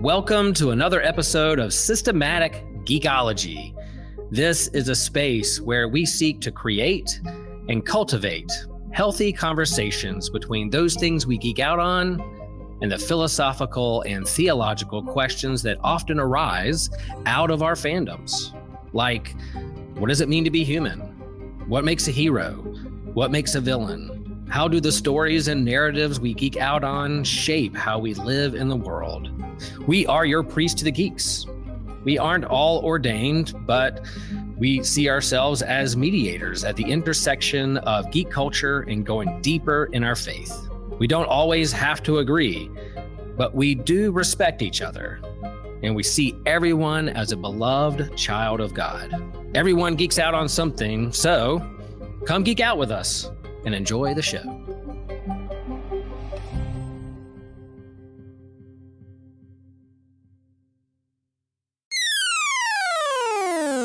Welcome to another episode of Systematic Geekology. This is a space where we seek to create and cultivate healthy conversations between those things we geek out on and the philosophical and theological questions that often arise out of our fandoms. Like, what does it mean to be human? What makes a hero? What makes a villain? How do the stories and narratives we geek out on shape how we live in the world? We are your priest to the geeks. We aren't all ordained, but we see ourselves as mediators at the intersection of geek culture and going deeper in our faith. We don't always have to agree, but we do respect each other, and we see everyone as a beloved child of God. Everyone geeks out on something, so come geek out with us and enjoy the show.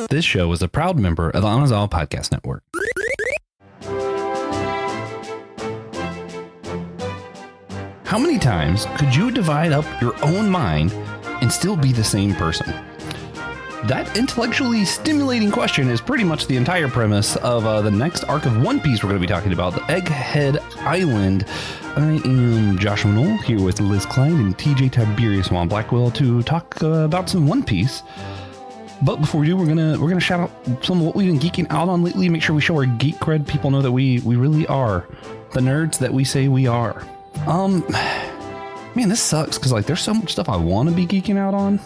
This show is a proud member of the Anazal Podcast Network. How many times could you divide up your own mind and still be the same person? That intellectually stimulating question is pretty much the entire premise of the next arc of One Piece we're going to be talking about, the Egghead Island. I am Joshua Noel here with Liz Clyde and TJ Tiberius on Blackwell to talk about some One Piece. But before we do, we're gonna shout out some of what we've been geeking out on lately. Make sure we show our geek cred. People know that we really are the nerds that we say we are. Man, this sucks because like there's so much stuff I want to be geeking out on,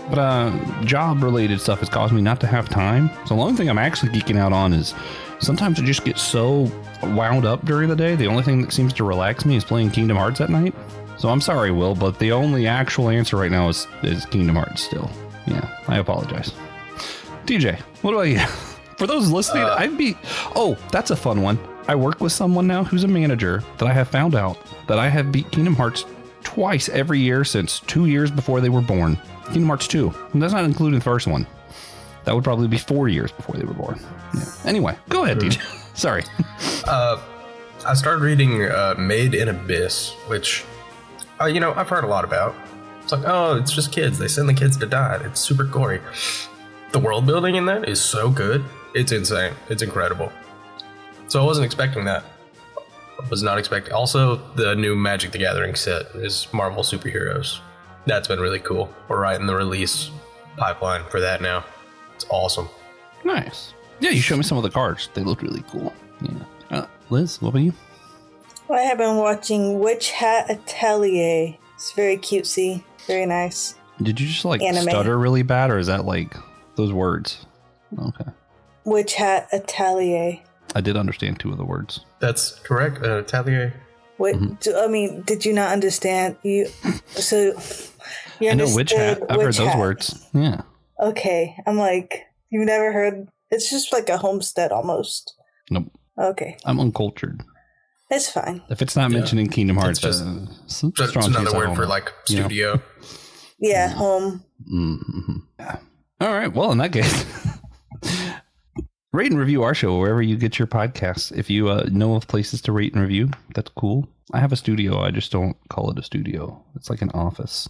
but job related stuff has caused me not to have time. So the only thing I'm actually geeking out on is sometimes I just get so wound up during the day. The only thing that seems to relax me is playing Kingdom Hearts at night. So I'm sorry, Will, but the only actual answer right now is Kingdom Hearts still. Yeah, I apologize. TJ, what about you? For those listening, that's a fun one. I work with someone now who's a manager that I have found out that I have beat Kingdom Hearts twice every year since 2 years before they were born. Kingdom Hearts 2. And that's not including the first one. That would probably be 4 years before they were born. Yeah. Anyway, go ahead, TJ. Sorry. I started reading Made in Abyss, which, I've heard a lot about. It's like, oh, it's just kids. They send the kids to die. It's super gory. The world building in that is so good. It's insane. It's incredible. So I wasn't expecting that. I was not expecting. Also, the new Magic the Gathering set is Marvel Superheroes. That's been really cool. We're right in the release pipeline for that now. It's awesome. Nice. Yeah, you showed me some of the cards. They look really cool. Yeah. Liz, what about you? Well, I have been watching Witch Hat Atelier. It's very cutesy. Very nice. Did you just anime. Stutter really bad, or is that those words? Okay. Witch Hat Atelier. I did understand two of the words. That's correct. Atelier. What? Mm-hmm. Did you not understand? You I know Witch Hat. I've heard those words. Yeah. Okay. I'm like, you've never heard? It's just like a homestead almost. Nope. Okay. I'm uncultured. It's fine. If it's not mentioned in Kingdom Hearts, it's just another word for studio. Yeah, home. Mm-hmm. Yeah. All right. Well, in that case, rate and review our show wherever you get your podcasts. If you know of places to rate and review, that's cool. I have a studio. I just don't call it a studio. It's like an office.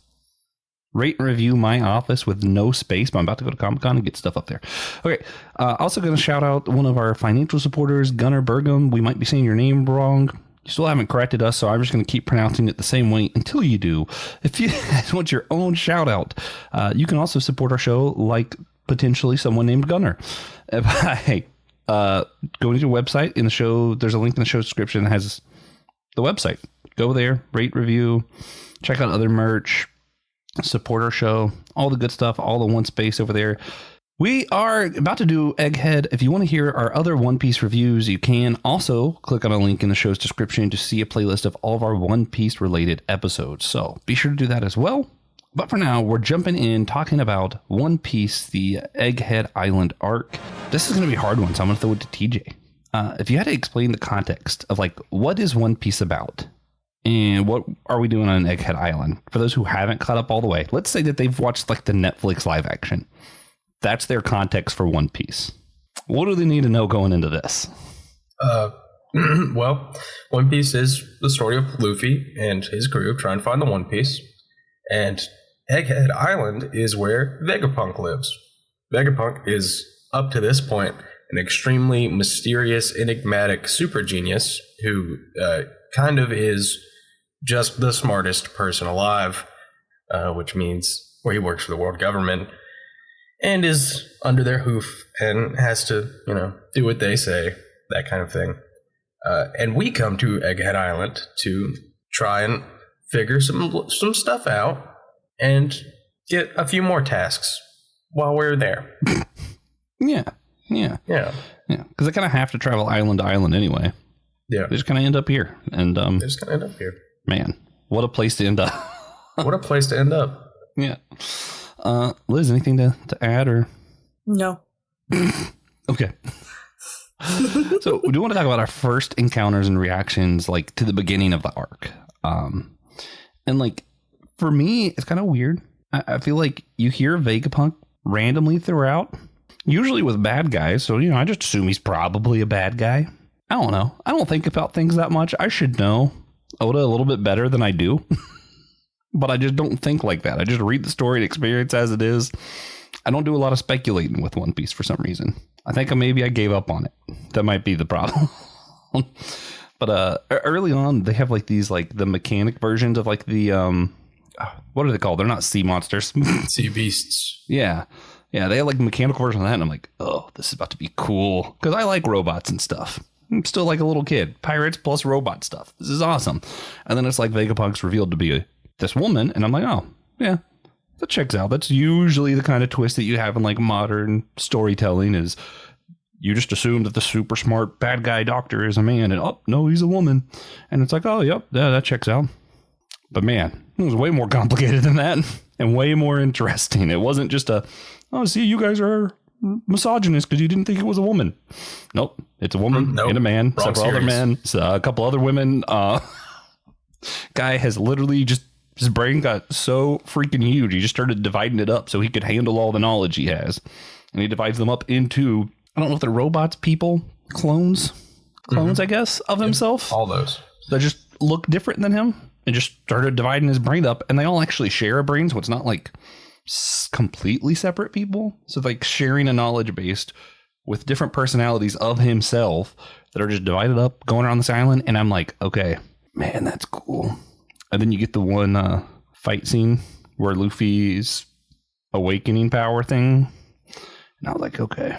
Rate and review my office with no space, but I'm about to go to Comic-Con and get stuff up there. Okay. Also going to shout out one of our financial supporters, Gunnar Burgum. We might be saying your name wrong. You still haven't corrected us, so I'm just going to keep pronouncing it the same way until you do. If you want your own shout out, you can also support our show like potentially someone named Gunnar by going to your website. In the show, there's a link in the show description that has the website. Go there, rate, review, check out other merch. Support our show, all the good stuff, all the one space over there. We are about to do Egghead. If you want to hear our other One Piece reviews, you can also click on a link in the show's description to see a playlist of all of our One Piece related episodes. So be sure to do that as well. But for now, we're jumping in talking about One Piece, the Egghead Island arc. This is going to be a hard one, so I'm going to throw it to TJ. If you had to explain the context of what is One Piece about? And what are we doing on Egghead Island? For those who haven't caught up all the way, let's say that they've watched the Netflix live action. That's their context for One Piece. What do they need to know going into this? Well, One Piece is the story of Luffy and his crew trying to find the One Piece. And Egghead Island is where Vegapunk lives. Vegapunk is, up to this point, an extremely mysterious, enigmatic super genius who kind of is just the smartest person alive, which means where he works for the world government and is under their hoof and has to, do what they say, that kind of thing. And we come to Egghead Island to try and figure some stuff out and get a few more tasks while we're there. Yeah. Because they kind of have to travel island to island anyway. Yeah. They just kind of end up here. And they just kind of end up here. Man, what a place to end up. What a place to end up. Yeah. Liz, anything to add or? No. Okay. So we do want to talk about our first encounters and reactions, like to the beginning of the arc. And like for me, it's kind of weird. I feel like you hear Vegapunk randomly throughout, usually with bad guys. So, I just assume he's probably a bad guy. I don't know. I don't think about things that much. I should know Oda a little bit better than I do. But I just don't think like that. I just read the story and experience as it is. I don't do a lot of speculating with One Piece for some reason. I think maybe I gave up on it. That might be the problem. But early on, they have like these like the mechanic versions of like the what are they called? They're not sea monsters. Sea beasts. Yeah. They have like mechanical version of that, and I'm like, oh, this is about to be cool because I like robots and stuff. I'm still like a little kid. Pirates plus robot stuff. This is awesome. And then it's like Vegapunk's revealed to be this woman, and I'm like, oh yeah, that checks out. That's usually the kind of twist that you have in like modern storytelling is you just assume that the super smart bad guy doctor is a man, and oh no, he's a woman, and it's like, oh yep, yeah, that checks out. But man, it was way more complicated than that and way more interesting. It wasn't just see, you guys are misogynist because you didn't think it was a woman. Nope, it's a woman and a man, several other men, a couple other women. Guy has literally just, his brain got so freaking huge, he just started dividing it up so he could handle all the knowledge he has. And he divides them up into, I don't know if they're robots, people, clones, I guess, of himself. All those. That just look different than him, and just started dividing his brain up. And they all actually share a brain, so it's not like completely separate people. So like sharing a knowledge base with different personalities of himself that are just divided up, going around this island. And I'm like, okay, man, that's cool. And then you get the one fight scene where Luffy's awakening power thing. And I was like, okay,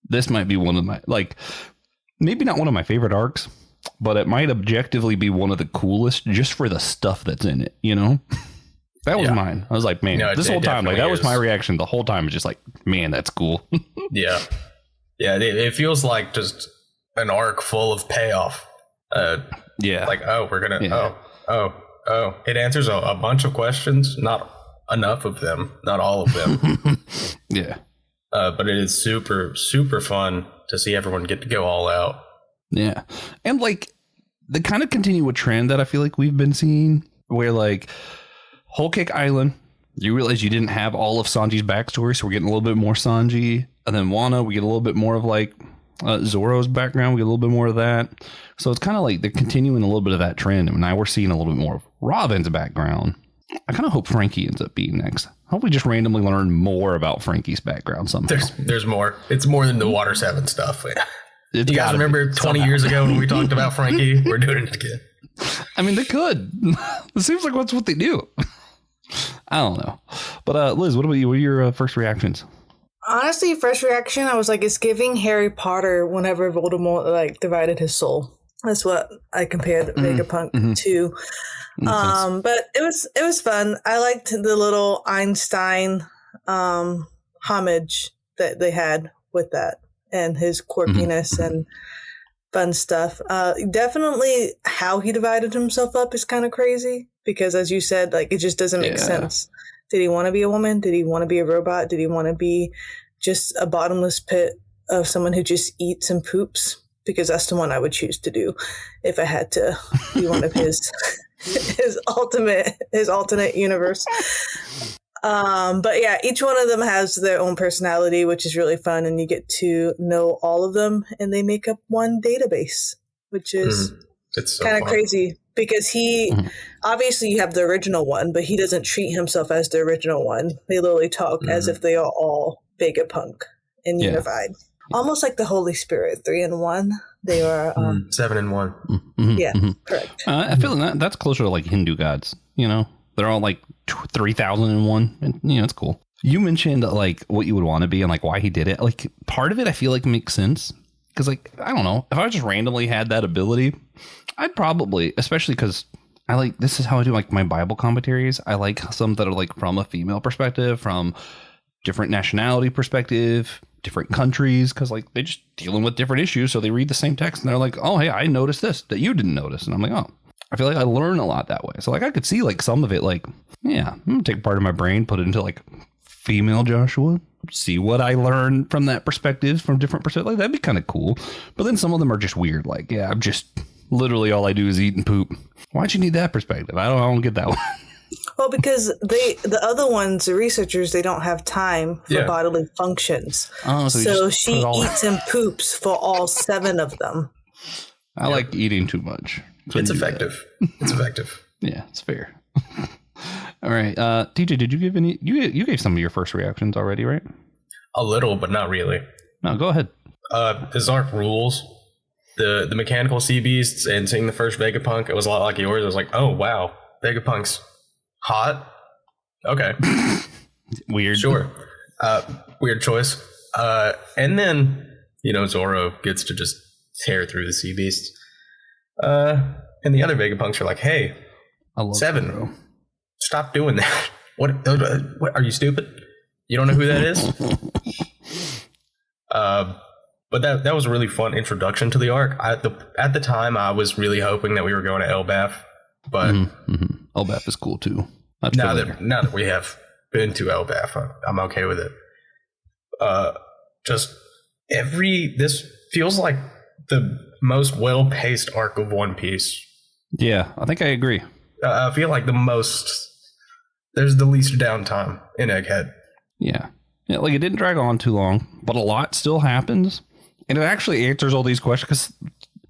this might be one of my, like, maybe not one of my favorite arcs, but it might objectively be one of the coolest just for the stuff that's in it, That was mine. I was like, man, this whole time, like, that was my reaction the whole time. Was just like, man, that's cool. Yeah. It feels like just an arc full of payoff. Like, oh, we're gonna, it answers a bunch of questions, not enough of them, not all of them. Yeah. But it is super, super fun to see everyone get to go all out. Yeah. And like, they kind of continue a trend that I feel like we've been seeing where like Whole Cake Island, you realize you didn't have all of Sanji's backstory, so we're getting a little bit more Sanji. And then Wano, we get a little bit more of like Zoro's background. We get a little bit more of that. So it's kind of like they're continuing a little bit of that trend. And now we're seeing a little bit more of Robin's background. I kind of hope Frankie ends up being next. I hope we just randomly learn more about Frankie's background somehow. There's more. It's more than the Water 7 stuff. You guys remember 20 years ago when we talked about Frankie? We're doing it again. I mean, they could. It seems like that's what they do. I don't know. But Liz, what about you? What are your first reactions? Honestly, first reaction, I was like, it's giving Harry Potter whenever Voldemort like divided his soul. That's what I compared Vegapunk to. But it was fun. I liked the little Einstein homage that they had with that and his quirkiness and fun stuff. Definitely how he divided himself up is kind of crazy because, as you said, like it just doesn't make sense. Did he want to be a woman? Did he want to be a robot? Did he want to be just a bottomless pit of someone who just eats and poops? Because that's the one I would choose to do if I had to be one of his his alternate universe. But yeah, each one of them has their own personality, which is really fun, and you get to know all of them, and they make up one database, which is it's so kind of fun. crazy because he obviously you have the original one, but he doesn't treat himself as the original one. They literally talk as if they are all Vegapunk and unified, almost like the Holy Spirit, 3 in 1. They are 7 in 1. Correct. I feel that's closer to like Hindu gods. You know, they're all like 3,001, and you know, it's cool. You mentioned like what you would want to be and like why he did it. Like part of it, I feel like makes sense because like I don't know, if I just randomly had that ability, I'd probably, especially because I like this is how I do like my Bible commentaries. I like some that are like from a female perspective, from different nationality perspective, different countries, because like they just dealing with different issues, so they read the same text and they're like, oh hey, I noticed this that you didn't notice, and I'm like, oh, I feel like I learn a lot that way. So like I could see like some of it, like yeah, I'm gonna take part of my brain, put it into like female Joshua, see what I learn from that perspective, from different perspectives. Like that'd be kind of cool. But then some of them are just weird. Like yeah, I'm just literally all I do is eat and poop. Why'd you need that perspective? I don't get that one. Well, because the other ones, the researchers, they don't have time for bodily functions. Oh, so she eats and poops for all 7 of them. I like eating too much. So It's effective. It's effective. Yeah, it's fair. All right. TJ, did you give any? You gave some of your first reactions already, right? A little, but not really. No, go ahead. His arc rules. The mechanical sea beasts and seeing the first Vegapunk, it was a lot like yours. I was like, oh wow, Vegapunk's hot. Okay. Weird. Sure. Weird choice. And then, you know, Zoro gets to just tear through the sea beasts. And the other Vegapunks are like, hey, I love 7, Zoro. Stop doing that. What are you stupid? You don't know who that is? But that was a really fun introduction to the arc. At the time, I was really hoping that we were going to Elbaf, but Elbaf is cool too. now that we have been to Elbaf, I'm okay with it. This feels like the most well-paced arc of One Piece. Yeah, I think I agree. I feel like there's the least downtime in Egghead. Yeah, like it didn't drag on too long, but a lot still happens. And it actually answers all these questions because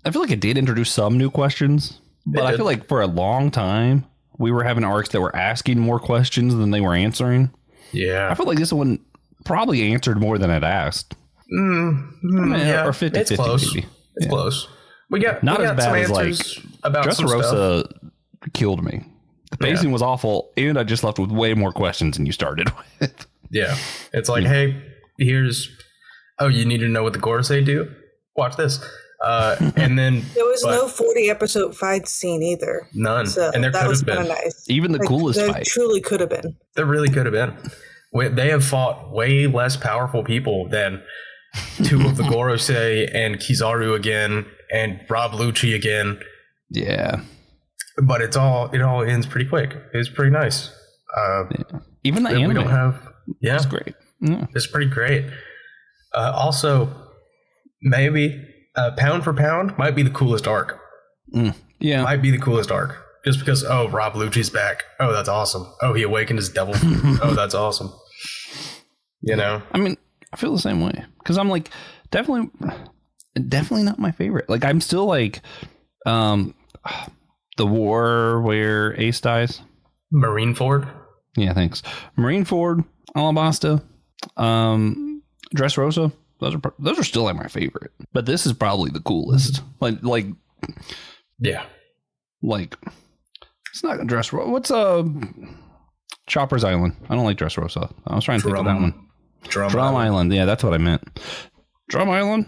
I feel like it did introduce some new questions, but I feel like for a long time we were having arcs that were asking more questions than they were answering. Yeah. I feel like this one probably answered more than it asked. Yeah, or 50-50 it's close. maybe. It's close. We got Not we as got bad some as like answers about some stuff. Dressrosa killed me. The pacing was awful, and I just left with way more questions than you started with. Yeah. It's like, hey, you need to know what the Gorosei do? Watch this. And then There was no 40 episode fight scene either. None. So And there that could was have been. kind of nice. Even the coolest there fight. truly could have been. There really could have been. They have fought way less powerful people than 2 of the Gorosei and Kizaru again and Rob Lucci again. Yeah. But it all ends pretty quick. It's pretty nice. Even the anime. We don't have. Yeah. It's great. Yeah. It's pretty great. Also, maybe pound for pound might be the coolest arc. Yeah. Might be the coolest arc. Just because, Rob Lucci's back. Oh, that's awesome. Oh, he awakened his devil fruit. Oh, that's awesome. You know? I mean, I feel the same way. Because I'm like, definitely not my favorite. Like, I'm still like, the war where Ace dies. Marineford. Yeah, thanks. Marineford, Alabasta, Dressrosa. Those are still like my favorite. But this is probably the coolest. Like Yeah. Like it's not Dressrosa. What's Chopper's Island? I don't like Dressrosa. I was trying to think of that one. Drum Island. Yeah, that's what I meant. Drum Island,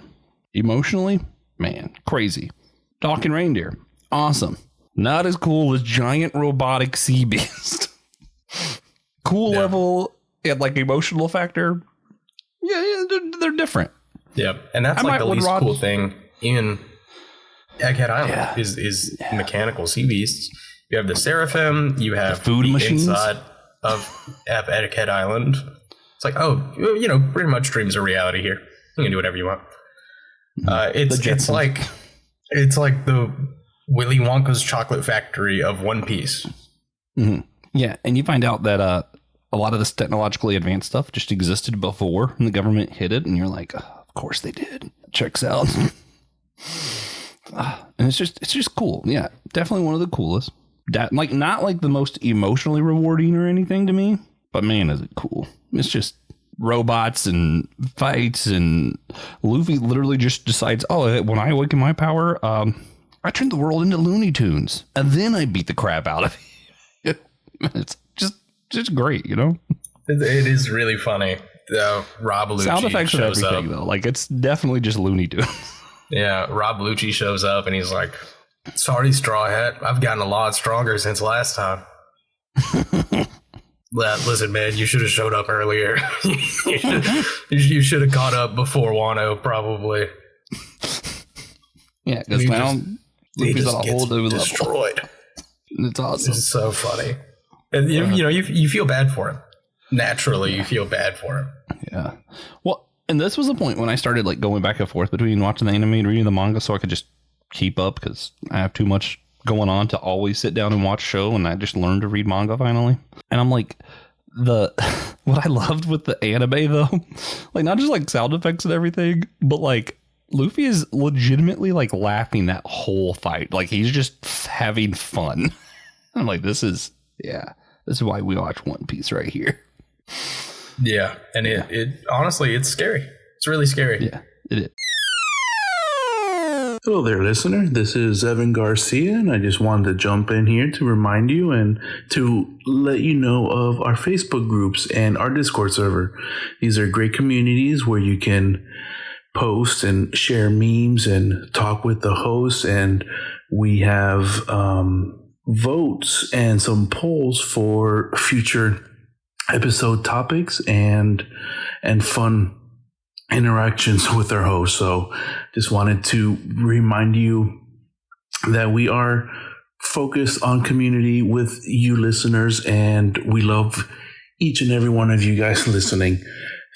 emotionally, man, crazy. Talking reindeer, awesome. Not as cool as giant robotic sea beast. Cool level and like emotional factor. Yeah, they're different. Yeah, and that's like the least cool thing in Egghead Island is mechanical sea beasts. You have the Seraphim. You have the food machines inside of Egghead Island. It's like, pretty much dreams are reality here. You can do whatever you want. It's like the Willy Wonka's chocolate factory of One Piece. Mm-hmm. Yeah, and you find out that a lot of this technologically advanced stuff just existed before, and the government hid it, and you're like, of course they did. Checks out. And it's just cool. Yeah, definitely one of the coolest. Like not like the most emotionally rewarding or anything to me, but man, is it cool. It's just robots and fights, and Luffy literally just decides, oh, when I awaken my power, I turn the world into Looney Tunes, and then I beat the crap out of it. It's just great, you know? It is really funny. Rob Lucci sound effects and shows everything, up. though. Like, it's definitely just Looney Tunes. Yeah, Rob Lucci shows up, and he's like, sorry, Straw Hat. I've gotten a lot stronger since last time. Listen, man, you should have showed up earlier. you should have caught up before Wano, probably. Yeah, because now Luffy's on a whole new level. Destroyed. It's awesome. It's so funny. And you feel bad for him. Naturally, you feel bad for him. Yeah. Well, and this was the point when I started like going back and forth between watching the anime and reading the manga, so I could just keep up, because I have too much going on to always sit down and watch show, and I just learned to read manga finally. And I'm like, what I loved with the anime though, like not just like sound effects and everything, but like Luffy is legitimately like laughing that whole fight. Like he's just having fun. I'm like, this is why we watch One Piece right here. Yeah, and it honestly, it's scary. It's really scary. Yeah, it is. Hello there, listener. This is Evan Garcia, and I just wanted to jump in here to remind you and to let you know of our Facebook groups and our Discord server. These are great communities where you can post and share memes and talk with the hosts, and we have votes and some polls for future episode topics and fun interactions with our host. So just wanted to remind you that we are focused on community with you listeners, and we love each and every one of you guys listening.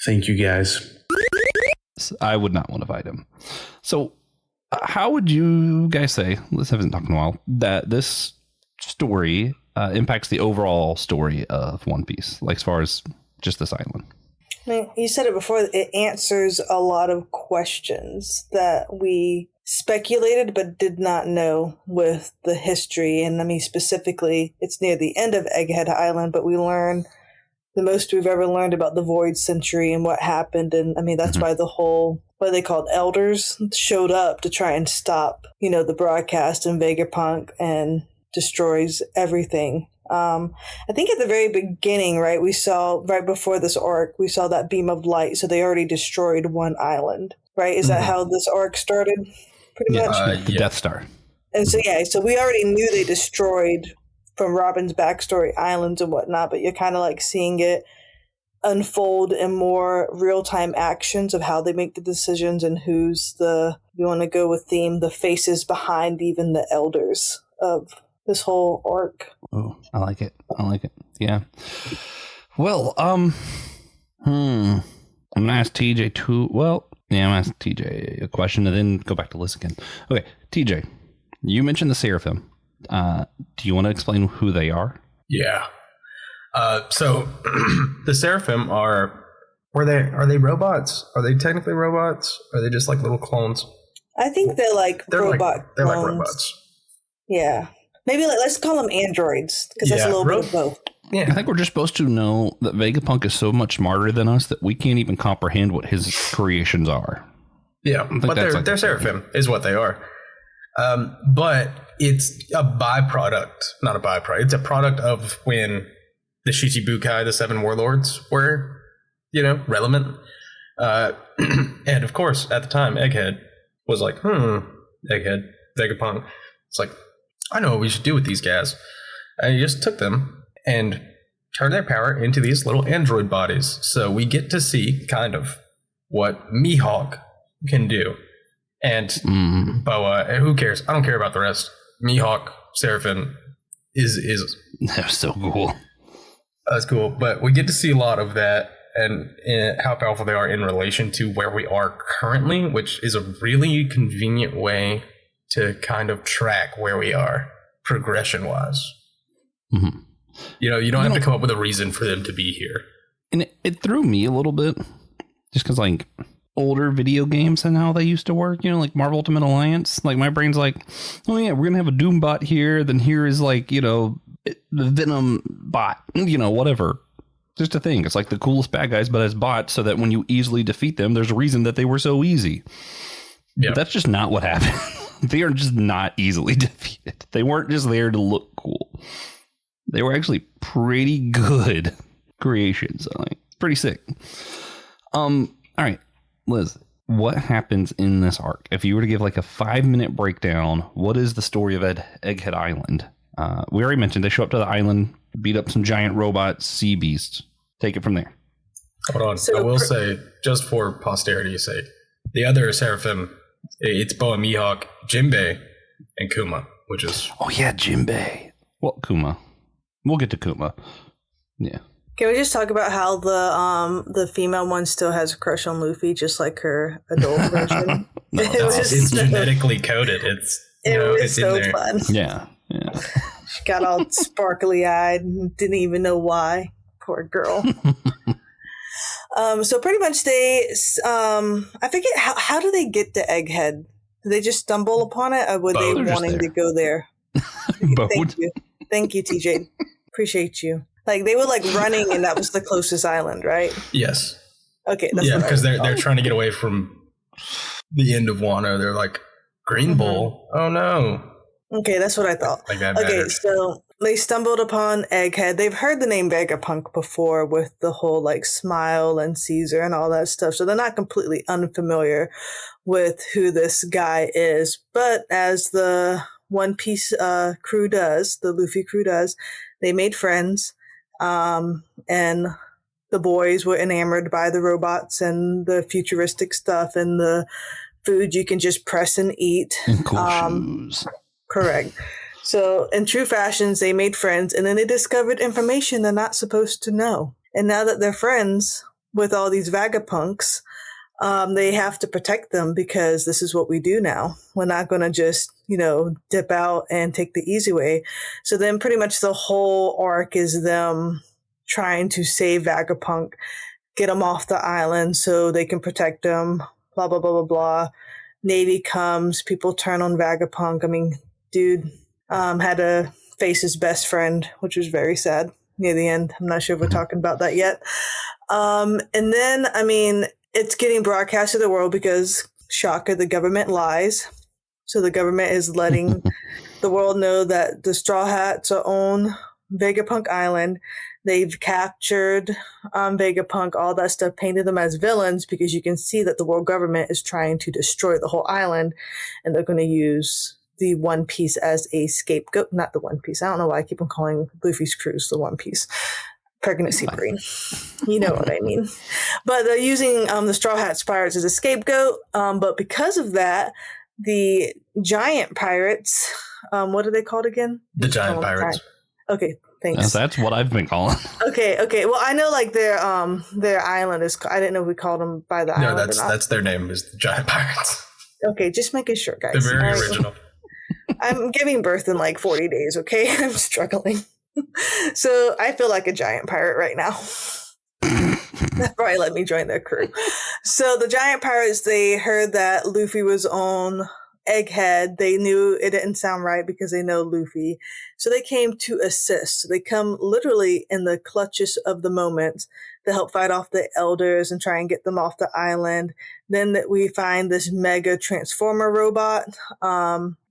Thank you guys. I would not want to fight him. So how would you guys say, let's haven't talked in a while, that this story impacts the overall story of One Piece, like as far as just this island? I mean, you said it before, it answers a lot of questions that we speculated but did not know with the history. And I mean, specifically, it's near the end of Egghead Island, but we learn the most we've ever learned about the Void Century and what happened. And I mean, that's why the whole, what are they called, elders showed up to try and stop, the broadcast, and Vegapunk and destroys everything. I think at the very beginning, right, we saw, right before this arc, we saw that beam of light. So they already destroyed one island, right? Is that how this arc started? Pretty much? The Death Star. And so we already knew they destroyed, from Robin's backstory, islands and whatnot, but you're kind of like seeing it unfold in more real-time actions of how they make the decisions and who's you want to go with theme, the faces behind even the elders of this whole arc. Oh, I like it. Yeah. Well, I'm gonna ask TJ too. Well, yeah, I'm gonna ask TJ a question and then go back to Liz again. Okay, TJ, you mentioned the Seraphim. Do you want to explain who they are? Yeah. So the Seraphim are they robots? Are they technically robots? Or are they just like little clones? I think they're like robot they're like clones. robots. Yeah. Maybe let's call them androids, because that's a little bit of both. Yeah. I think we're just supposed to know that Vegapunk is so much smarter than us that we can't even comprehend what his creations are. Yeah, but they're Seraphim is what they are. But it's a byproduct, not a byproduct. It's a product of when the Shichibukai, the Seven Warlords, were, relevant. And of course, at the time, Egghead was like, Egghead, Vegapunk. It's like, I know what we should do with these guys. And he just took them and turned their power into these little android bodies. So we get to see kind of what Mihawk can do. And Boa, who cares? I don't care about the rest. Mihawk, Seraphim is That's so cool. That's cool. But we get to see a lot of that and how powerful they are in relation to where we are currently, which is a really convenient way to kind of track where we are progression wise. Mm-hmm. You don't have to come up with a reason for them to be here. And it threw me a little bit just because, like, older video games and how they used to work, you know, like Marvel Ultimate Alliance. Like my brain's like, oh yeah, we're gonna have a Doom bot here, then here is like, you know, the Venom bot, you know, whatever. Just a thing. It's like the coolest bad guys, but as bots, so that when you easily defeat them, there's a reason that they were so easy. But that's just not what happened. They are just not easily defeated. They weren't just there to look cool. They were actually pretty good creations. Like pretty sick. All right, Liz, what happens in this arc? If you were to give like a 5-minute breakdown, what is the story of Egghead Island? We already mentioned they show up to the island, beat up some giant robot sea beasts. Take it from there. Hold on. So I will say, just for posterity's sake, the other Seraphim, it's Boa Mihawk, Jinbei, and Kuma, which is... Oh, yeah, Jinbei. Well, Kuma. We'll get to Kuma. Yeah. Can we just talk about how the female one still has a crush on Luffy, just like her adult version? No, it's genetically coded. It was so fun. Yeah. She got all sparkly eyed and didn't even know why. Poor girl. So pretty much they, I forget how do they get to Egghead? Do they just stumble upon it, or were they wanting to go there? Thank you, TJ. Appreciate you. Like they were like running, and that was the closest island, right? Yes. Okay. That's because they're trying to get away from the end of Wano. They're like Green Bull. Oh no. Okay, that's what I thought. Like that okay, matters. so they stumbled upon Egghead. They've heard the name Vegapunk before with the whole like Smile and Caesar and all that stuff. So they're not completely unfamiliar with who this guy is. But as the One Piece crew does, the Luffy crew does, they made friends. And the boys were enamored by the robots and the futuristic stuff and the food you can just press and eat. And cool shoes. Correct. So in true fashions, they made friends, and then they discovered information they're not supposed to know. And now that they're friends with all these Vegapunks, they have to protect them because this is what we do now. We're not going to just, dip out and take the easy way. So then pretty much the whole arc is them trying to save Vegapunk, get him off the island so they can protect him, blah, blah, blah, blah, blah. Navy comes, people turn on Vegapunk. I mean, dude had to face his best friend, which was very sad near the end. I'm not sure if we're talking about that yet. And then, I mean, it's getting broadcast to the world because, shocker, the government lies. So the government is letting the world know that the Straw Hats own Vegapunk Island. They've captured Vegapunk, all that stuff, painted them as villains because you can see that the world government is trying to destroy the whole island, and they're going to use the One Piece as a scapegoat. Not the One Piece. I don't know why I keep on calling Luffy's cruise the One Piece. Pregnancy brain. You know what I mean. But they're using the Straw Hats pirates as a scapegoat. But because of that, the giant pirates, what are they called again? The giant pirates. Okay, thanks. That's what I've been calling. Okay. Well, I know like their island is. I didn't know if we called them by the island. No, that's their name is the giant pirates. Okay, just making sure, guys. They're very original. I'm giving birth in like 40 days. Okay, I'm struggling, so I feel like a giant pirate right now. That probably let me join their crew. So the giant pirates, they heard that Luffy was on Egghead. They knew it didn't sound right because they know Luffy. So they came to assist. So they come literally in the clutches of the moment to help fight off the elders and try and get them off the island. Then we find this mega transformer robot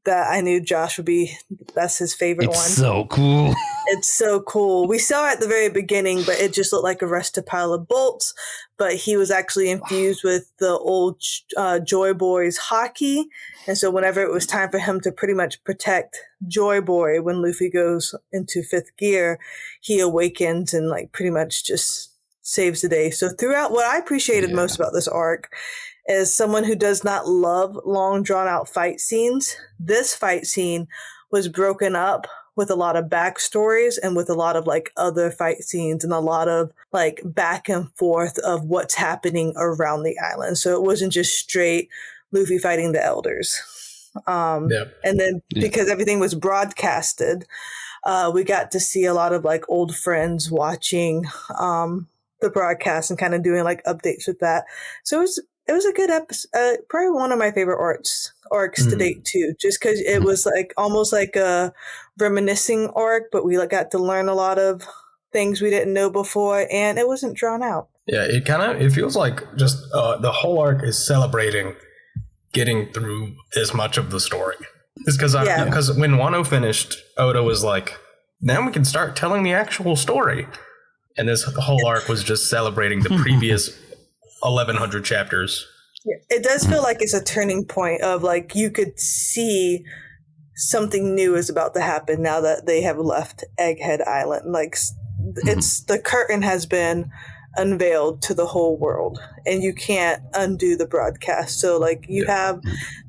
that I knew Josh would be, that's his favorite one. It's so cool. It's so cool. We saw it at the very beginning, but it just looked like a rusted pile of bolts. But he was actually infused with the old Joy Boy's hockey. And so whenever it was time for him to pretty much protect Joy Boy, when Luffy goes into fifth gear, he awakens and like pretty much just saves the day. So throughout, what I appreciated most about this arc is someone who does not love long drawn out fight scenes. This fight scene was broken up with a lot of backstories and with a lot of like other fight scenes and a lot of like back and forth of what's happening around the island. So it wasn't just straight Luffy fighting the elders. And then because everything was broadcasted, we got to see a lot of like old friends watching the broadcast and kind of doing like updates with that. So was a good episode. Probably one of my favorite arcs to date too, just because it was like almost like a reminiscing arc, but we got to learn a lot of things we didn't know before, and it wasn't drawn out. Yeah, it feels like just the whole arc is celebrating getting through as much of the story. It's because when Wano finished, Oda was like, now we can start telling the actual story. And this whole arc was just celebrating the previous 1,100 chapters. It does feel like it's a turning point of like you could see something new is about to happen now that they have left Egghead Island. Like it's the curtain has been unveiled to the whole world and you can't undo the broadcast. So like you have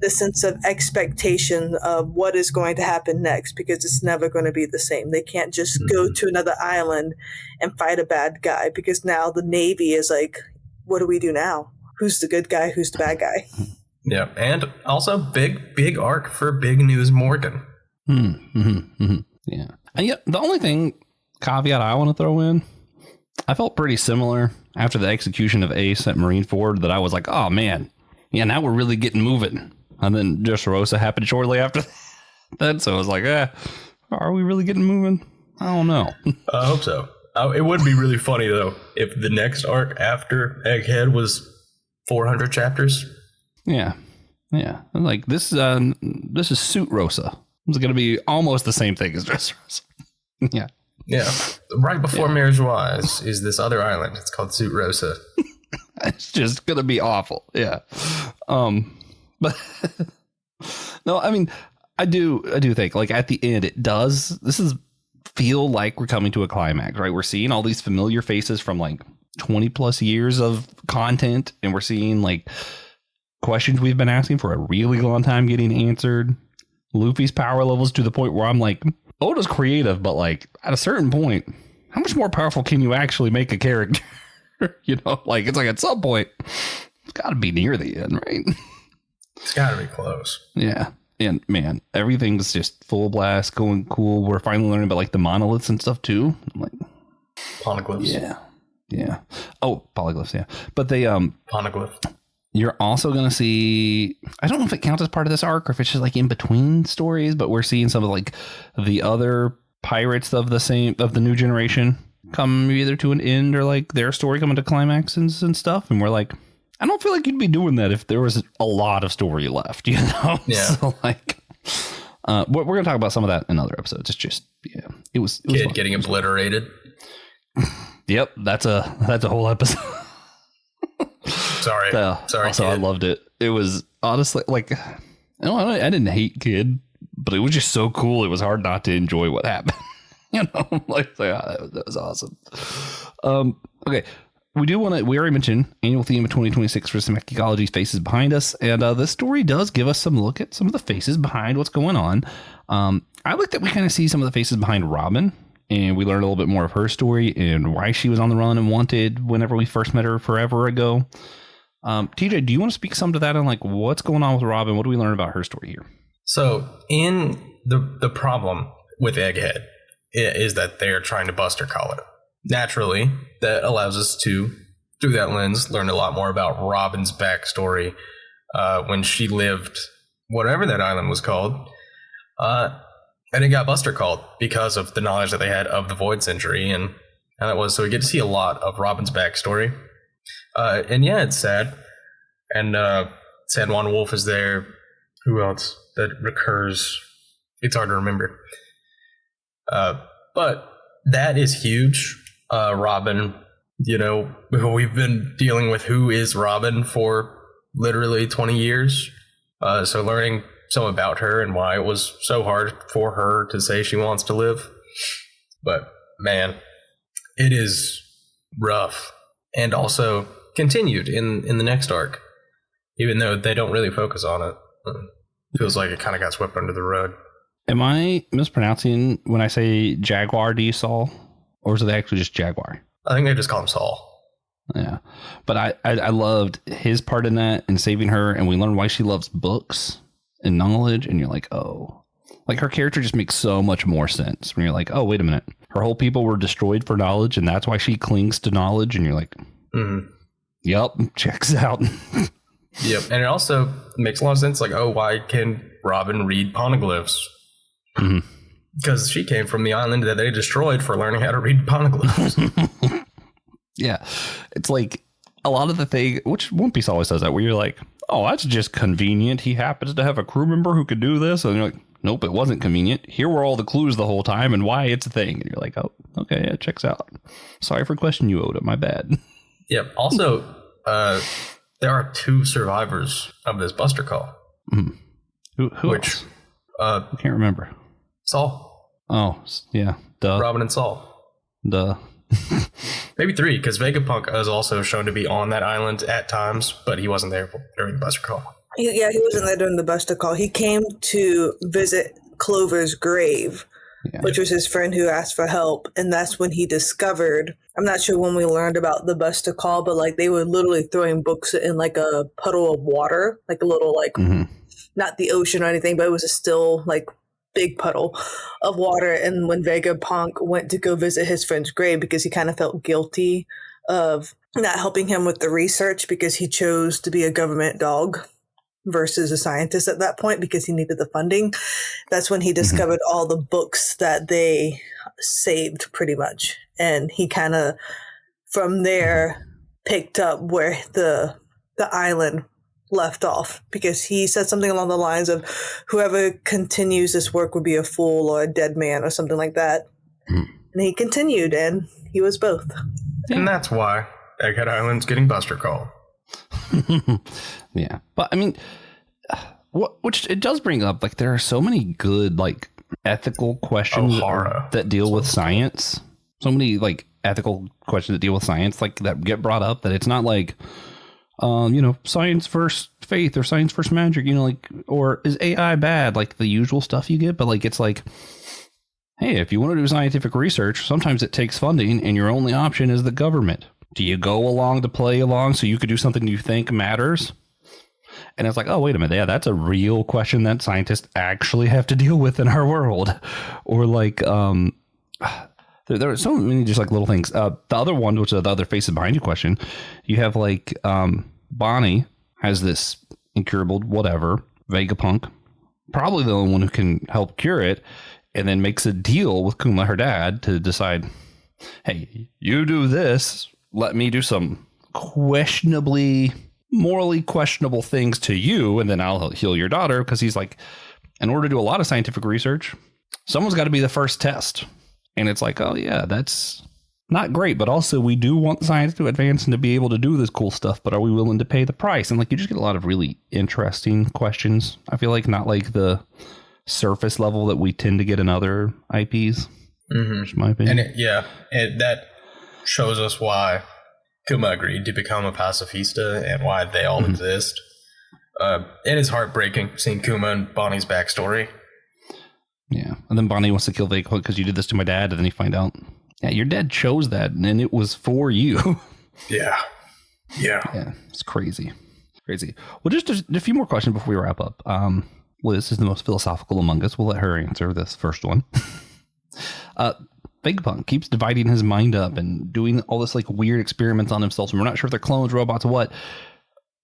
the sense of expectation of what is going to happen next because it's never going to be the same. They can't just go to another island and fight a bad guy because now the Navy is like, what do we do now? Who's the good guy? Who's the bad guy? Yeah. And also big arc for Big News Morgan. Yeah. And yeah, the only caveat I want to throw in, I felt pretty similar after the execution of Ace at Marineford that I was like, oh man, yeah, now we're really getting moving. And then Dressrosa happened shortly after that. So I was like, are we really getting moving? I don't know. I hope so. It would be really funny though if the next arc after Egghead was 400 chapters. Yeah. Like this is Suit Rosa. It's going to be almost the same thing as Dressrosa. Yeah. Yeah, right before Mirageoise is this other island. It's called Suit Rosa. It's just gonna be awful. Yeah. But no, I mean, I do think like at the end this is feel like we're coming to a climax, right? We're seeing all these familiar faces from like 20 plus years of content, and we're seeing like questions we've been asking for a really long time getting answered. Luffy's power levels to the point where I'm like, Oda's creative, but like at a certain point, how much more powerful can you actually make a character? You know, like it's like at some point, it's got to be near the end, right? It's got to be close. Yeah. And man, everything's just full blast, going cool. We're finally learning about like the monoliths and stuff too. I'm like, poneglyphs. Yeah. Oh, polyglyphs. Yeah. But they, poneglyph. You're also going to see, I don't know if it counts as part of this arc or if it's just like in between stories, but we're seeing some of like the other pirates of the new generation come either to an end or like their story coming to climax and stuff. And we're like, I don't feel like you'd be doing that if there was a lot of story left, you know? Yeah. So like, we're going to talk about some of that in other episodes. It's just, yeah, it was Kid fun. getting obliterated. Yep. That's a whole episode. Sorry. Also, Kid. I loved it. It was honestly like, I didn't hate Kid, but it was just so cool. It was hard not to enjoy what happened. You know, that was awesome. Okay. We already mentioned annual theme of 2026 for Systematic Geekology's Faces Behind Us. And this story does give us some look at some of the faces behind what's going on. I like that we kind of see some of the faces behind Robin. And we learned a little bit more of her story and why she was on the run and wanted whenever we first met her forever ago. TJ, do you want to speak some to that on like what's going on with Robin? What do we learn about her story here? So in the problem with Egghead is that they're trying to bust her collar. Naturally, that allows us to, through that lens, learn a lot more about Robin's backstory when she lived whatever that island was called. And it got Buster called because of the knowledge that they had of the Void Century and how that was. So we get to see a lot of Robin's backstory. And yeah, it's sad. And San Juan Wolf is there. Who else that recurs? It's hard to remember. But that is huge. Robin, you know, we've been dealing with who is Robin for literally 20 years. So learning some about her and why it was so hard for her to say she wants to live. But man, it is rough. And also continued in the next arc, even though they don't really focus on it. Feels like it kind of got swept under the rug. Am I mispronouncing when I say Jaguar D Saul, or is it actually just Jaguar? I think they just call him Saul. Yeah, but I loved his part in that and saving her, and we learned why she loves books and knowledge, and you're like, oh, like her character just makes so much more sense when you're like, oh, wait a minute, her whole people were destroyed for knowledge, and that's why she clings to knowledge, and you're like, yep, checks out. Yep, and it also makes a lot of sense. Like, oh, why can Robin read poneglyphs? Because she came from the island that they destroyed for learning how to read poneglyphs. Yeah, it's like a lot of the thing, which One Piece always does that, where you're like, oh, that's just convenient. He happens to have a crew member who could do this. And you're like, nope, it wasn't convenient. Here were all the clues the whole time and why it's a thing. And you're like, oh, okay, yeah, checks out. Sorry for questioning you, Oda. My bad. Yep. Also, there are 2 survivors of this Buster Call. Who else? I can't remember. Saul. Oh, yeah. Duh. Robin and Saul. Duh. Maybe 3, because Vegapunk is also shown to be on that island at times, but he wasn't there during the Buster Call. Yeah, he wasn't there during the Buster Call. He came to visit Clover's grave, which was his friend who asked for help, and that's when he discovered, I'm not sure when we learned about the Buster Call, but like they were literally throwing books in like a puddle of water, like a little like, not the ocean or anything, but it was a still like big puddle of water. And when Vegapunk went to go visit his friend's grave, because he kind of felt guilty of not helping him with the research because he chose to be a government dog versus a scientist at that point because he needed the funding, that's when he discovered all the books that they saved pretty much. And he kind of from there picked up where the island left off, because he said something along the lines of whoever continues this work would be a fool or a dead man or something like that. And he continued, and he was both. And that's why Egghead Island's getting Buster Call. Yeah, but I mean, which it does bring up, like there are so many good like ethical questions that deal with science. So many like ethical questions that deal with science, like that get brought up, that it's not like science versus faith or science versus magic, like, or is AI bad? Like the usual stuff you get, but like, it's like, hey, if you want to do scientific research, sometimes it takes funding and your only option is the government. Do you go along to play along so you could do something you think matters? And it's like, oh, wait a minute. Yeah, that's a real question that scientists actually have to deal with in our world. Or like, there are so many just like little things. The other one, which is the other faces behind you question, you have like Bonnie has this incurable whatever, Vegapunk, probably the only one who can help cure it, and then makes a deal with Kuma, her dad, to decide, hey, you do this, let me do some morally questionable things to you, and then I'll heal your daughter. Because he's like, in order to do a lot of scientific research, someone's got to be the first test. And it's like, oh, yeah, that's not great. But also, we do want science to advance and to be able to do this cool stuff. But are we willing to pay the price? And like, you just get a lot of really interesting questions. I feel like not like the surface level that we tend to get in other IPs. Which my opinion. And that shows us why Kuma agreed to become a pacifista and why they all exist. It is heartbreaking seeing Kuma and Bonnie's backstory. Yeah, and then Bonnie wants to kill Vegapunk because you did this to my dad, and then you find out, yeah, your dad chose that, and it was for you. Yeah, it's crazy. Well, just a few more questions before we wrap up. Liz is the most philosophical among us. We'll let her answer this first one. Vegapunk keeps dividing his mind up and doing all this like weird experiments on himself, and we're not sure if they're clones, robots, or what.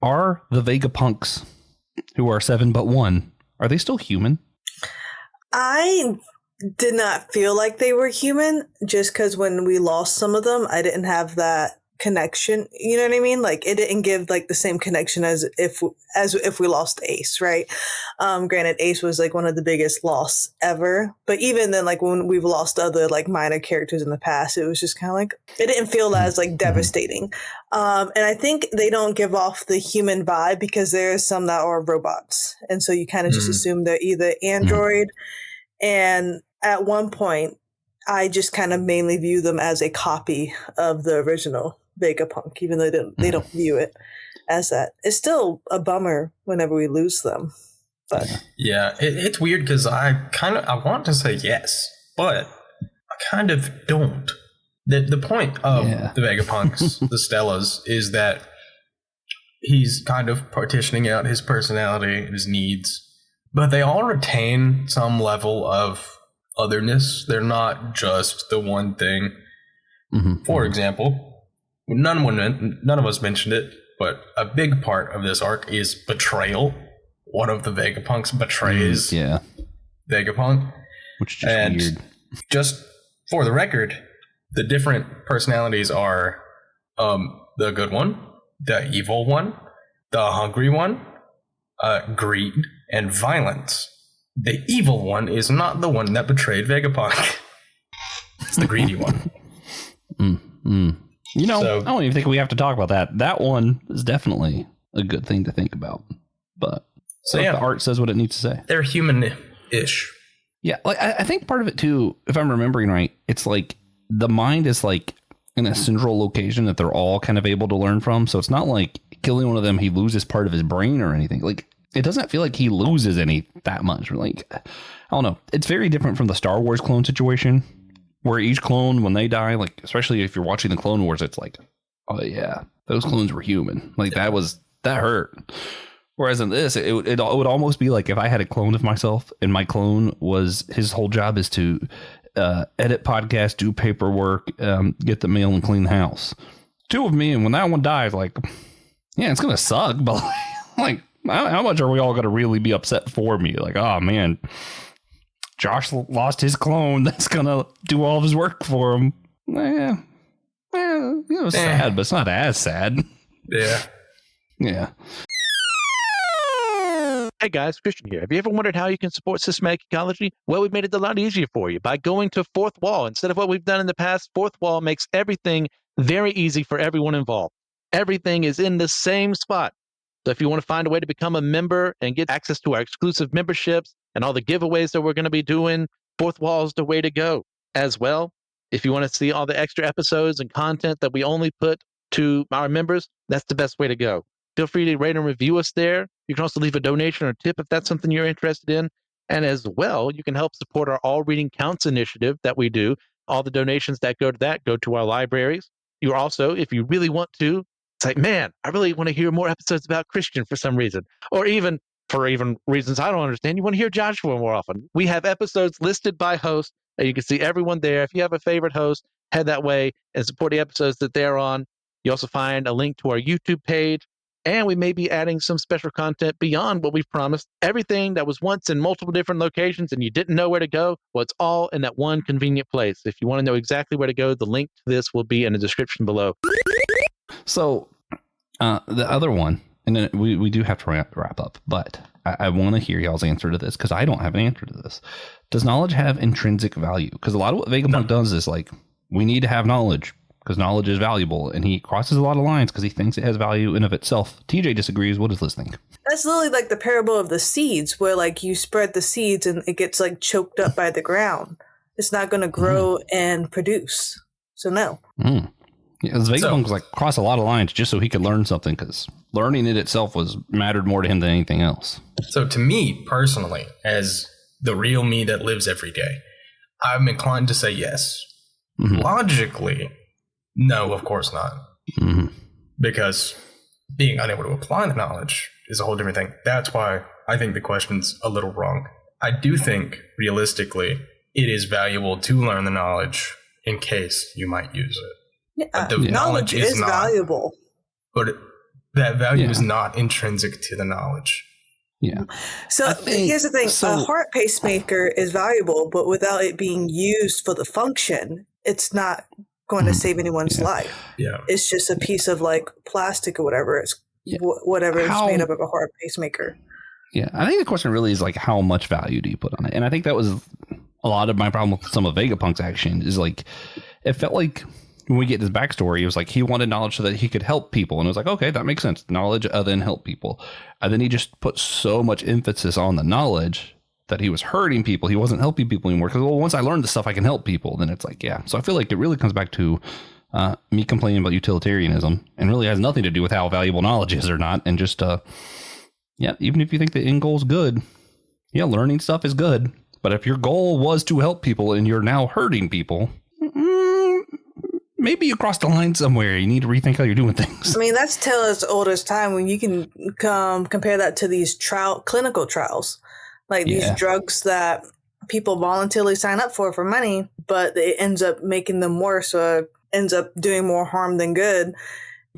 Are the Vegapunks, who are 7 but 1, are they still human? I did not feel like they were human, just because when we lost some of them, I didn't have that connection. You know what I mean? Like it didn't give like the same connection as if we lost Ace, right? Granted, Ace was like one of the biggest loss ever, but even then, like when we've lost other like minor characters in the past, it was just kind of like it didn't feel as like devastating. And I think they don't give off the human vibe because there's some that are robots, and so you kind of just assume they're either android. And at one point, I just kind of mainly view them as a copy of the original Vegapunk, even though they don't view it as that. It's still a bummer whenever we lose them. But yeah, it's weird because I want to say yes, but I kind of don't. The point of the Vegapunks, the Stellas, is that he's kind of partitioning out his personality, his needs, but they all retain some level of otherness. They're not just the one thing. For example, none of us mentioned it, but a big part of this arc is betrayal. One of the Vegapunks betrays Vegapunk. Which is just weird. Just for the record, the different personalities are the good one, the evil one, the hungry one, greed, and violence. The evil one is not the one that betrayed Vegapunk. It's the greedy one. You know, I don't even think we have to talk about that. That one is definitely a good thing to think about. But the art says what it needs to say. They're human-ish. Yeah, like I think part of it too, if I'm remembering right, it's like the mind is like in a central location that they're all kind of able to learn from. So it's not like killing one of them, he loses part of his brain or anything. Like it doesn't feel like he loses any that much. Like, I don't know. It's very different from the Star Wars clone situation where each clone, when they die, like, especially if you're watching the Clone Wars, it's like, oh yeah, those clones were human. Like that hurt. Whereas in this, it would almost be like if I had a clone of myself and my clone was, his whole job is to edit podcasts, do paperwork, get the mail and clean the house. Two of me, and when that one dies, like, yeah, it's going to suck, but like, how much are we all going to really be upset for me? Like, oh man, Josh lost his clone that's going to do all of his work for him. Sad, but it's not as sad. Yeah. Hey guys, Christian here. Have you ever wondered how you can support systematic ecology? Well, we've made it a lot easier for you by going to Fourth Wall. Instead of what we've done in the past, Fourth Wall makes everything very easy for everyone involved. Everything is in the same spot. So if you want to find a way to become a member and get access to our exclusive memberships and all the giveaways that we're going to be doing, Fourth Wall is the way to go. As well, if you want to see all the extra episodes and content that we only put to our members, that's the best way to go. Feel free to rate and review us there. You can also leave a donation or tip if that's something you're interested in. And as well, you can help support our All Reading Counts initiative that we do. All the donations that go to that go to our libraries. You also, if you really want to, it's like, man, I really want to hear more episodes about Christian for some reason. Or even for reasons I don't understand, you want to hear Joshua more often. We have episodes listed by host, and you can see everyone there. If you have a favorite host, head that way and support the episodes that they're on. You also find a link to our YouTube page. And we may be adding some special content beyond what we've promised. Everything that was once in multiple different locations and you didn't know where to go, well, it's all in that one convenient place. If you want to know exactly where to go, the link to this will be in the description below. So the other one, and then we do have to wrap up, but I want to hear y'all's answer to this because I don't have an answer to this. Does knowledge have intrinsic value? Because a lot of what Vegapunk does is like, we need to have knowledge, because knowledge is valuable, and he crosses a lot of lines because he thinks it has value in of itself. TJ disagrees. What does Liz think? That's literally like the parable of the seeds, where like you spread the seeds and it gets like choked up by the ground. It's not going to grow and produce. So no. Yeah, Vegapunk was like cross a lot of lines just so he could learn something, because learning it itself mattered more to him than anything else. So to me personally, as the real me that lives every day, I'm inclined to say yes. Logically, no, of course not. Because being unable to apply the knowledge is a whole different thing. That's why I think the question's a little wrong. I do think, realistically, it is valuable to learn the knowledge in case you might use it. Yeah, knowledge is not valuable. But that value is not intrinsic to the knowledge. Yeah. So here's the thing. A heart pacemaker is valuable, but without it being used for the function, it's not going to save anyone's life. Yeah, it's just a piece of like plastic or whatever. It's whatever is made up of a heart pacemaker. Yeah, I think the question really is like, how much value do you put on it? And I think that was a lot of my problem with some of Vegapunk's action is like, it felt like when we get his backstory, it was like he wanted knowledge so that he could help people, and it was like, okay, that makes sense. Knowledge, then help people. And then he just put so much emphasis on the knowledge that he was hurting people. He wasn't helping people anymore. Because, well, once I learned this stuff, I can help people. Then it's like, yeah. So I feel like it really comes back to me complaining about utilitarianism, and really has nothing to do with how valuable knowledge is or not. And just, even if you think the end goal is good, learning stuff is good. But if your goal was to help people and you're now hurting people, maybe you crossed the line somewhere. You need to rethink how you're doing things. I mean, that's tale as old as time, when you can compare that to these clinical trials. Like these drugs that people voluntarily sign up for money, but it ends up making them worse or ends up doing more harm than good.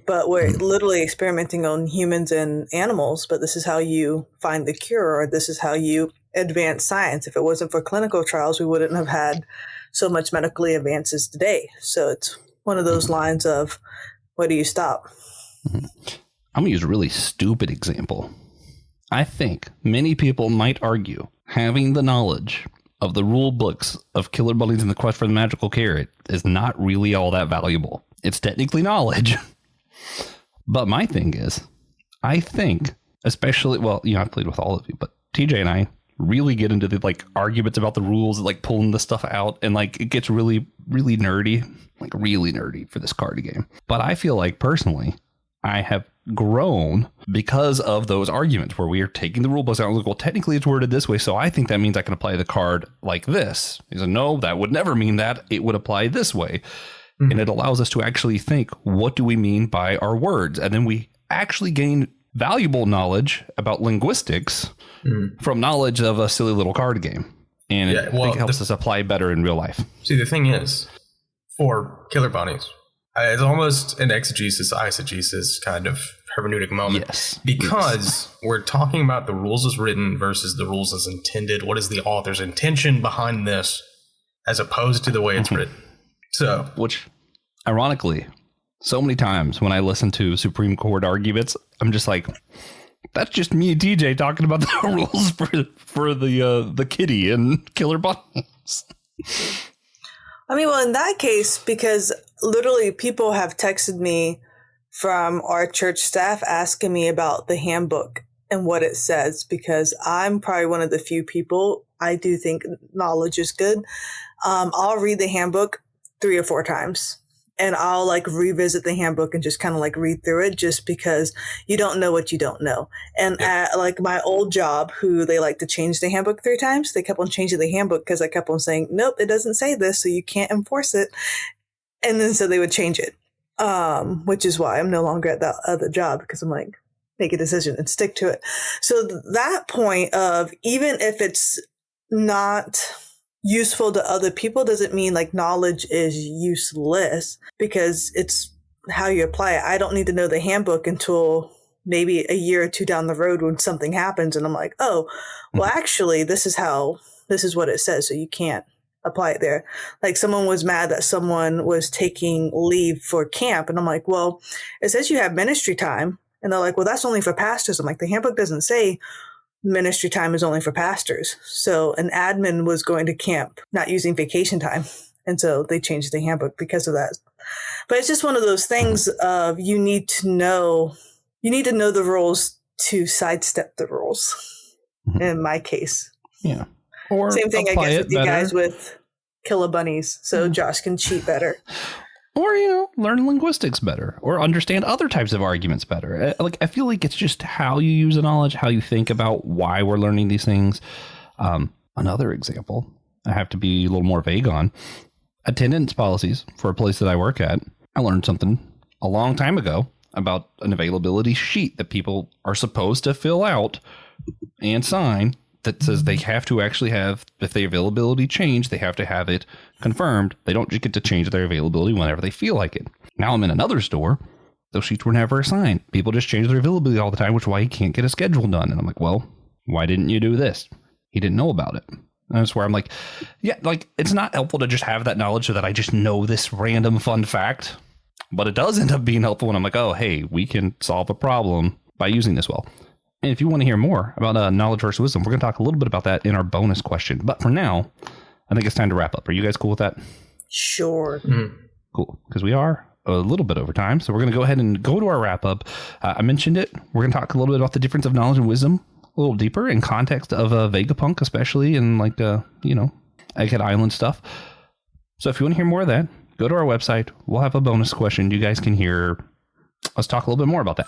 but we're literally experimenting on humans and animals, but this is how you find the cure, or this is how you advance science. If it wasn't for clinical trials, we wouldn't have had so much medically advances today. So it's one of those lines of, where do you stop? I'm going to use a really stupid example. I think many people might argue having the knowledge of the rule books of Killer Bunnies and the Quest for the Magical Carrot is not really all that valuable. It's technically knowledge. But my thing is, I think, especially, well, you know, I've played with all of you, but TJ and I really get into the like arguments about the rules, like pulling the stuff out, and like it gets really, really nerdy, like really nerdy for this card game. But I feel like personally, I have grown because of those arguments where we are taking the rule books out and like, well, technically it's worded this way, so I think that means I can apply the card like this. He said, no, that would never mean that. It would apply this way. Mm-hmm. And it allows us to actually think, what do we mean by our words? And then we actually gain valuable knowledge about linguistics from knowledge of a silly little card game. And I think it helps us apply better in real life. See, the thing is, for Killer Bunnies, it's almost an exegesis kind of hermeneutic moment. Yes. Because we're talking about the rules as written versus the rules as intended. What is the author's intention behind this as opposed to the way it's written? So, which, ironically, so many times when I listen to Supreme Court arguments, I'm just like, that's just me and TJ talking about the rules for the kitty and Killer Bunnies. I mean, well, in that case, because literally people have texted me from our church staff asking me about the handbook and what it says, because I'm probably one of the few people, I do think knowledge is good. I'll read the handbook 3 or 4 times, and I'll like revisit the handbook and just kind of like read through it, just because you don't know what you don't know. And at like my old job, who they like to change the handbook 3 times, they kept on changing the handbook because I kept on saying, nope, it doesn't say this, so you can't enforce it. And then so they would change it, which is why I'm no longer at that other job, because I'm like, make a decision and stick to it. So that point of, even if it's not useful to other people, doesn't mean like knowledge is useless, because it's how you apply it. I don't need to know the handbook until maybe a year or 2 down the road when something happens and I'm like, oh, well, actually, this is what it says, so you can't apply it there. Like someone was mad that someone was taking leave for camp, and I'm like, well, it says you have ministry time, and they're like, well, that's only for pastors. I'm like, the handbook doesn't say ministry time is only for pastors. So an admin was going to camp not using vacation time, and so they changed the handbook because of that. But it's just one of those things of, you need to know the rules to sidestep the rules, in my case. Yeah. Or same thing, I guess, with you better. guys with Killer Bunnies, so Josh can cheat better. Or, you know, learn linguistics better, or understand other types of arguments better. Like, I feel like it's just how you use the knowledge, how you think about why we're learning these things. Another example, I have to be a little more vague on, attendance policies for a place that I work at. I learned something a long time ago about an availability sheet that people are supposed to fill out and sign that says they have to actually have, if the availability change, they have to have it confirmed. They don't just get to change their availability whenever they feel like it. Now I'm in another store. Those sheets were never assigned. People just change their availability all the time, which is why he can't get a schedule done. And I'm like, well, why didn't you do this? He didn't know about it. And that's where I'm like, yeah, like it's not helpful to just have that knowledge so that I just know this random fun fact. But it does end up being helpful when I'm like, oh, hey, we can solve a problem by using this well. And if you want to hear more about knowledge versus wisdom, we're going to talk a little bit about that in our bonus question. But for now, I think it's time to wrap up. Are you guys cool with that? Sure. Cool. Because we are a little bit over time. So we're going to go ahead and go to our wrap up. I mentioned it. We're going to talk a little bit about the difference of knowledge and wisdom a little deeper in context of Vegapunk, especially in like, Egghead Island stuff. So if you want to hear more of that, go to our website. We'll have a bonus question. You guys can hear us talk a little bit more about that.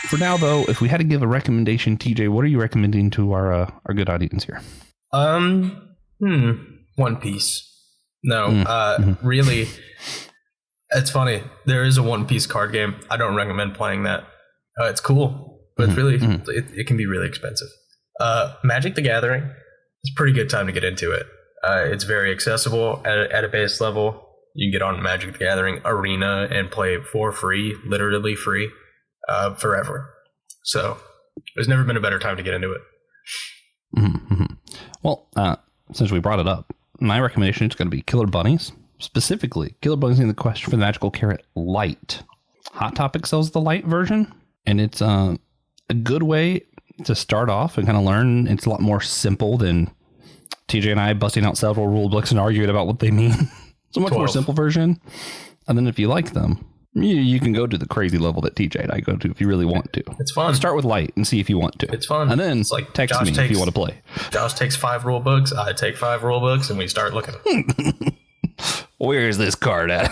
For now, though, if we had to give a recommendation, TJ, what are you recommending to our good audience here? One Piece. No, really, it's funny. There is a One Piece card game. I don't recommend playing that. It's cool, but it's really, it can be really expensive. Magic the Gathering, it's a pretty good time to get into it. It's very accessible at a base level. You can get on Magic the Gathering Arena and play for free, literally free, forever. So there's never been a better time to get into it. Mm-hmm. Well, since we brought it up, my recommendation is going to be Killer Bunnies. Specifically, Killer Bunnies in the Quest for the Magical Carrot Light. Hot Topic sells the light version, and it's a good way to start off and kind of learn. It's a lot more simple than TJ and I busting out several rule books and arguing about what they mean. It's a much more simple version. And then if you like them, you can go to the crazy level that TJ and I go to if you really want to. It's fun. Start with light and see if you want to. It's fun. And then it's like text me if you want to play. Josh takes 5 rule books. I take 5 rule books, and we start looking. Where is this card at?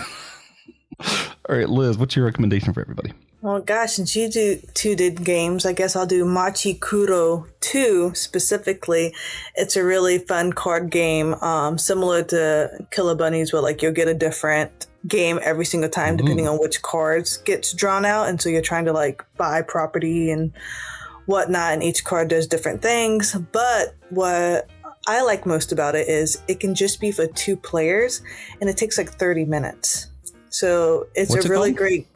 All right, Liz, what's your recommendation for everybody? Well, gosh, since you two did games, I guess I'll do Machi Kuro 2 specifically. It's a really fun card game, similar to Killer Bunnies, where like you'll get a different game every single time depending on which cards gets drawn out. And so you're trying to like buy property and whatnot, and each card does different things. But what I like most about it is it can just be for 2 players, and it takes like 30 minutes. So it's What's a it really called? great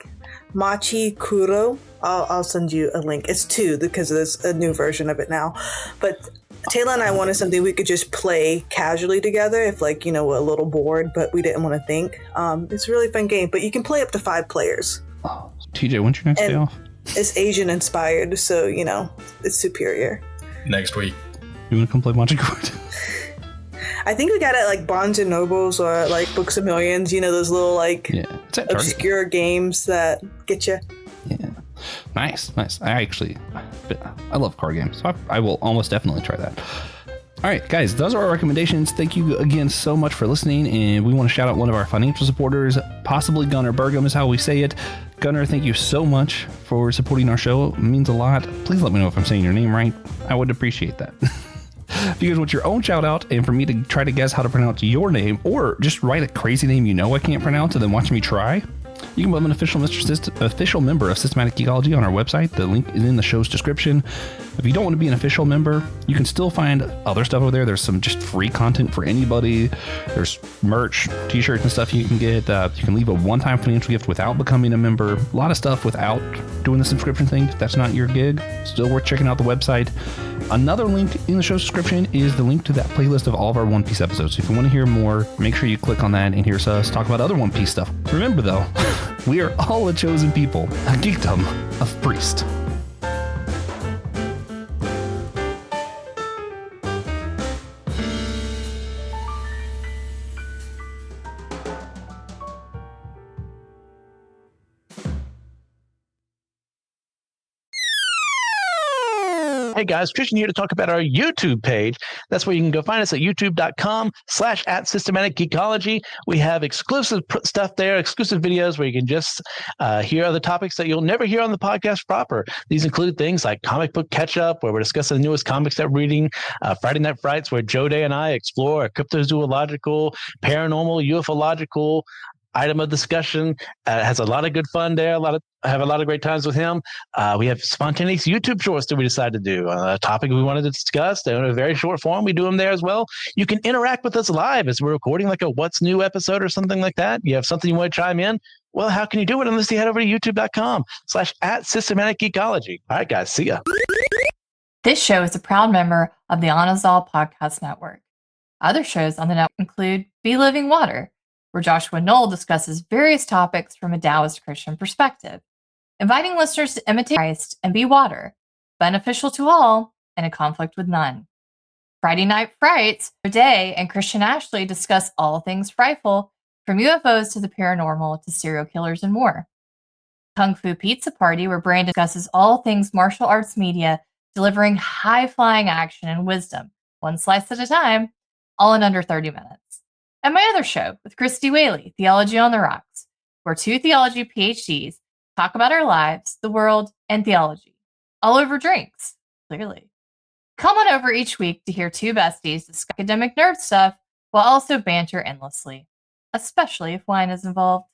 Machi Kuro. I'll send you a link. It's 2 because there's a new version of it now. But Taylor and I wanted something we could just play casually together if like, we're a little bored, but we didn't want to think. It's a really fun game, but you can play up to 5 players. Oh, TJ, when's your next day off? It's Asian inspired, so, it's superior. Next week. You want to come play Magic Card? I think we got it at like Barnes and Nobles or like Books a Millions, those little like Yeah, it's at Target. obscure games that get you. Yeah, nice. I love card games, so I will almost definitely try that. All right, guys, those are our recommendations. Thank you again so much for listening, and we want to shout out one of our financial supporters, possibly Gunnar Burgum is how we say it. Gunnar, thank you so much for supporting our show. It means a lot. Please let me know if I'm saying your name right. I would appreciate that. If you guys want your own shout out and for me to try to guess how to pronounce your name, or just write a crazy name I can't pronounce and then watch me try, you can become an official member of Systematic Geekology on our website. The link is in the show's description. If you don't want to be an official member, you can still find other stuff over there. There's some just free content for anybody. There's merch, t-shirts and stuff you can get. You can leave a one-time financial gift without becoming a member. A lot of stuff without doing the subscription thing. If that's not your gig, still worth checking out the website. Another link in the show's description is the link to that playlist of all of our One Piece episodes. So if you want to hear more, make sure you click on that and hear us talk about other One Piece stuff. Remember though, we are all a chosen people, a geekdom of priest. Hey guys, Christian here to talk about our YouTube page. That's where you can go find us at youtube.com/@systematic geekology. We have exclusive stuff there, exclusive videos where you can just hear other topics that you'll never hear on the podcast proper. These include things like comic book catch up, where we're discussing the newest comics that we're reading, Friday Night Frights, where Joe Day and I explore a cryptozoological, paranormal, ufological item of discussion. Has a lot of good fun there. I have a lot of great times with him. We have spontaneous YouTube shorts that we decided to do. A topic we wanted to discuss. They're in a very short form. We do them there as well. You can interact with us live as we're recording like a What's New episode or something like that. You have something you want to chime in? Well, how can you do it unless you head over to youtube.com/@systematic geekology. All right, guys. See ya. This show is a proud member of the Anazal Podcast Network. Other shows on the network include Be Living Water, where Joshua Noel discusses various topics from a Taoist Christian perspective, inviting listeners to imitate Christ and be water, beneficial to all and a conflict with none. Friday Night Frights, Day and Christian Ashley discuss all things frightful, from UFOs to the paranormal to serial killers and more. Kung Fu Pizza Party, where Brandon discusses all things martial arts media, delivering high-flying action and wisdom, one slice at a time, all in under 30 minutes. And my other show with Christy Whaley, Theology on the Rocks, where 2 theology PhDs talk about our lives, the world, and theology, all over drinks, clearly. Come on over each week to hear 2 besties discuss academic nerd stuff while also banter endlessly, especially if wine is involved.